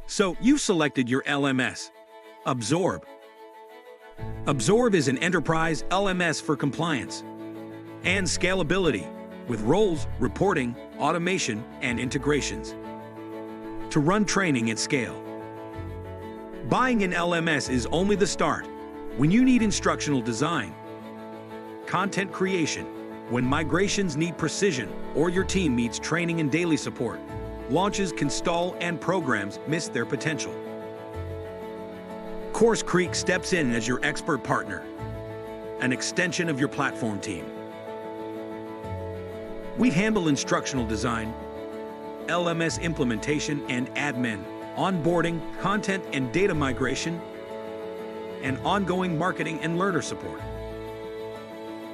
So you've selected your LMS. Absorb. Absorb is an enterprise LMS for compliance and scalability with roles, reporting, automation, and integrations to run training at scale. Buying an LMS is only the start. When you need instructional design, content creation, when migrations need precision, or your team needs training and daily support, launches can stall and programs miss their potential. CourseCREEK steps in as your expert partner, an extension of your platform team. We handle instructional design, LMS implementation and admin, onboarding, content and data migration, and ongoing marketing and learner support.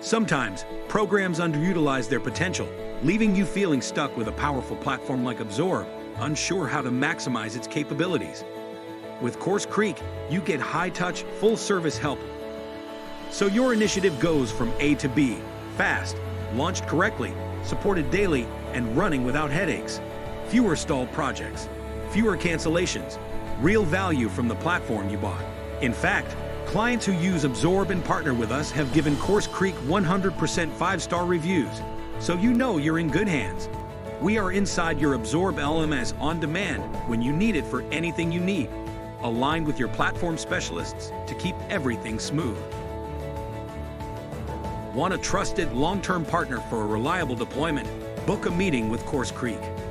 Sometimes, programs underutilize their potential, leaving you feeling stuck with a powerful platform like Absorb, unsure how to maximize its capabilities. With CourseCREEK, you get high-touch, full-service help, so your initiative goes from A to B, fast, launched correctly, supported daily, and running without headaches. Fewer stalled projects, fewer cancellations, real value from the platform you bought. In fact, clients who use Absorb and partner with us have given CourseCREEK 100% 5-star reviews, so you know you're in good hands. We are inside your Absorb LMS on demand when you need it for anything you need, aligned with your platform specialists to keep everything smooth. Want a trusted long-term partner for a reliable deployment? Book a meeting with CourseCREEK.